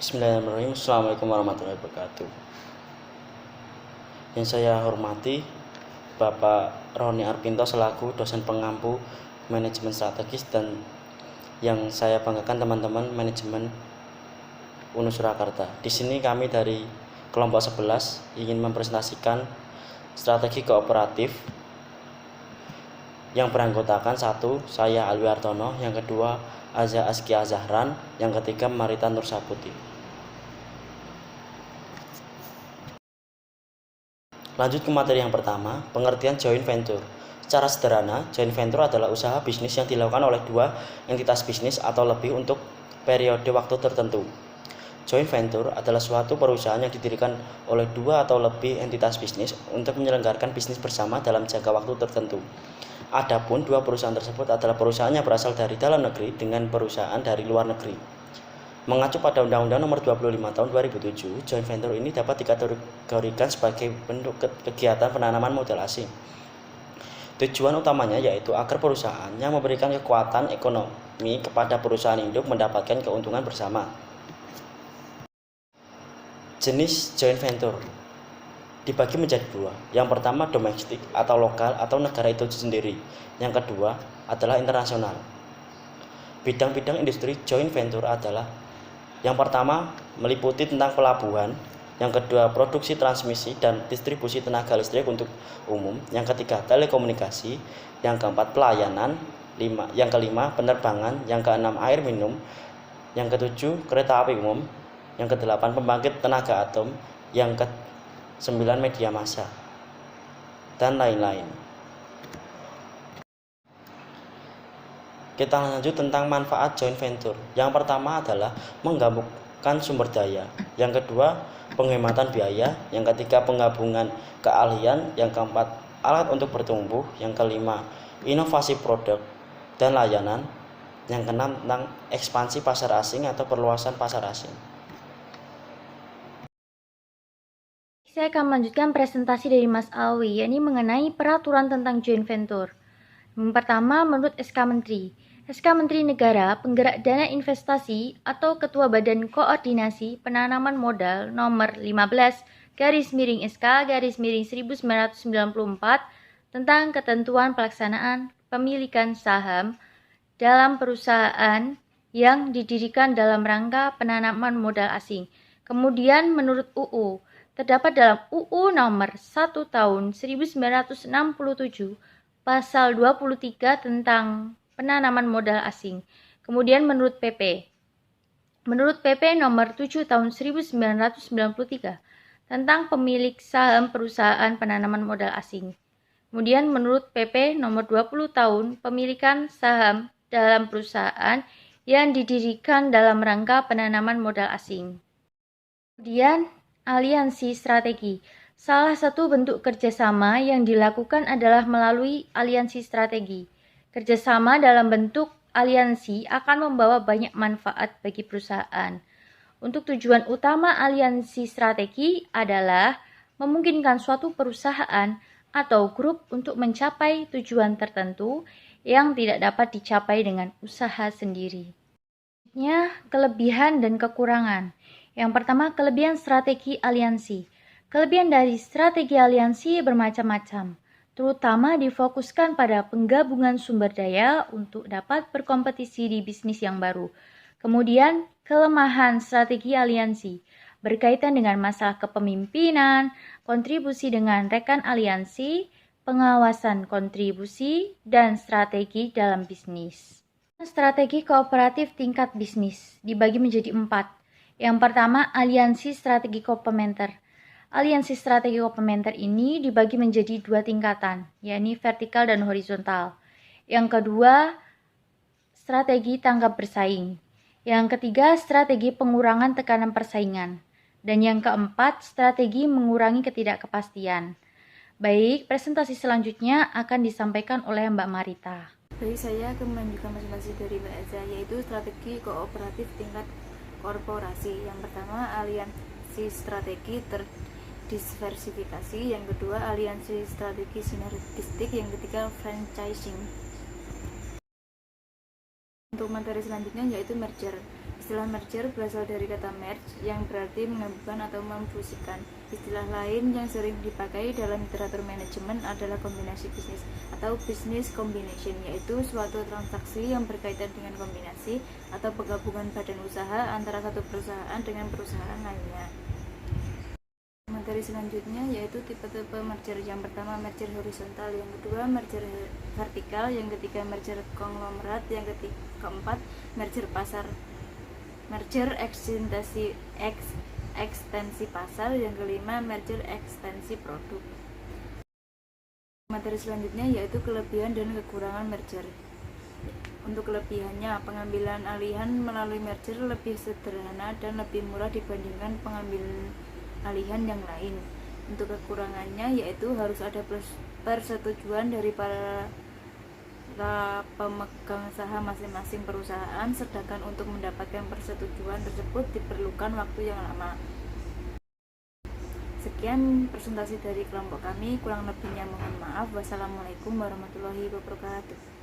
Bismillahirrahmanirrahim. Assalamualaikum warahmatullahi wabarakatuh. Yang saya hormati Bapak Roni Arpinto selaku dosen pengampu manajemen strategis, dan yang saya banggakan teman-teman manajemen UNU Surakarta. Di sini kami dari kelompok 11 ingin mempresentasikan strategi kooperatif yang beranggotakan satu, saya Alwi Hartono, yang kedua Aza Askia Zahran, yang ketiga Marita Nur Saputi. Lanjut ke materi yang pertama, pengertian joint venture. Secara sederhana, joint venture adalah usaha bisnis yang dilakukan oleh dua entitas bisnis atau lebih untuk periode waktu tertentu. Joint venture adalah suatu perusahaan yang didirikan oleh dua atau lebih entitas bisnis untuk menyelenggarakan bisnis bersama dalam jangka waktu tertentu. Adapun dua perusahaan tersebut adalah perusahaan yang berasal dari dalam negeri dengan perusahaan dari luar negeri. Mengacu pada Undang-Undang Nomor 25 Tahun 2007, joint venture ini dapat dikategorikan sebagai bentuk kegiatan penanaman modal asing. Tujuan utamanya yaitu agar perusahaannya memberikan kekuatan ekonomi kepada perusahaan induk mendapatkan keuntungan bersama. Jenis joint venture dibagi menjadi dua. Yang pertama domestik atau lokal atau negara itu sendiri. Yang kedua adalah internasional. Bidang-bidang industri joint venture adalah: yang pertama meliputi tentang pelabuhan, yang kedua produksi transmisi dan distribusi tenaga listrik untuk umum, yang ketiga telekomunikasi, yang keempat pelayanan, yang kelima penerbangan, yang keenam air minum, yang ketujuh kereta api umum, yang kedelapan pembangkit tenaga atom, yang ke-9 media massa, dan lain-lain. Kita lanjut tentang manfaat joint venture. Yang pertama adalah menggabungkan sumber daya, yang kedua penghematan biaya, yang ketiga penggabungan keahlian, yang keempat alat untuk bertumbuh, yang kelima inovasi produk dan layanan, yang keenam tentang ekspansi pasar asing atau perluasan pasar asing. Saya akan melanjutkan presentasi dari Mas Alwi, yakni mengenai peraturan tentang joint venture. Yang pertama, menurut SK Menteri. SK Menteri Negara Penggerak Dana Investasi atau Ketua Badan Koordinasi Penanaman Modal Nomor 15/SK/1994 tentang ketentuan pelaksanaan pemilikan saham dalam perusahaan yang didirikan dalam rangka penanaman modal asing. Kemudian menurut UU, terdapat dalam UU Nomor 1 Tahun 1967 Pasal 23 tentang penanaman modal asing. Kemudian menurut PP Nomor 7 Tahun 1993 tentang pemilik saham perusahaan penanaman modal asing. Kemudian menurut PP Nomor 20 Tahun pemilikan saham dalam perusahaan yang didirikan dalam rangka penanaman modal asing. Kemudian aliansi strategi. Salah satu bentuk kerjasama yang dilakukan adalah melalui aliansi strategi. Kerjasama dalam bentuk aliansi akan membawa banyak manfaat bagi perusahaan. Untuk tujuan utama aliansi strategi adalah memungkinkan suatu perusahaan atau grup untuk mencapai tujuan tertentu yang tidak dapat dicapai dengan usaha sendiri. Selanjutnya, kelebihan dan kekurangan. Yang pertama, kelebihan strategi aliansi. Kelebihan dari strategi aliansi bermacam-macam, terutama difokuskan pada penggabungan sumber daya untuk dapat berkompetisi di bisnis yang baru. Kemudian, kelemahan strategi aliansi berkaitan dengan masalah kepemimpinan, kontribusi dengan rekan aliansi, pengawasan kontribusi, dan strategi dalam bisnis. Strategi kooperatif tingkat bisnis dibagi menjadi 4. Yang pertama, aliansi strategi komplementer. Aliansi strategi komplementer ini dibagi menjadi 2 tingkatan, yakni vertikal dan horizontal. Yang kedua, strategi tanggap bersaing. Yang ketiga, strategi pengurangan tekanan persaingan. Dan yang keempat, strategi mengurangi ketidakpastian. Baik, presentasi selanjutnya akan disampaikan oleh Mbak Marita. Baik, saya akan melanjutkan presentasi dari Mbak Eza, yaitu strategi kooperatif tingkat korporasi. Yang pertama, aliansi strategi diversifikasi, yang kedua aliansi strategi sinergistik, yang ketiga franchising. Untuk materi selanjutnya yaitu merger. Istilah merger berasal dari kata merge yang berarti menggabungkan atau memfusikan. Istilah lain yang sering dipakai dalam literatur manajemen adalah kombinasi bisnis atau business combination, yaitu suatu transaksi yang berkaitan dengan kombinasi atau penggabungan badan usaha antara satu perusahaan dengan perusahaan lainnya. Materi selanjutnya yaitu tipe-tipe merger. Yang pertama merger horizontal, yang kedua merger vertikal, yang ketiga merger konglomerat, yang keempat merger pasar, merger ekstensi pasar, yang kelima merger ekstensi produk. Materi selanjutnya yaitu kelebihan dan kekurangan merger. Untuk kelebihannya, pengambilan alihan melalui merger lebih sederhana dan lebih murah dibandingkan pengambilan alihan yang lain. Untuk kekurangannya yaitu harus ada persetujuan dari para pemegang saham masing-masing perusahaan, sedangkan untuk mendapatkan persetujuan tersebut diperlukan waktu yang lama. Sekian presentasi dari kelompok kami, kurang lebihnya mohon maaf. Wassalamualaikum warahmatullahi wabarakatuh.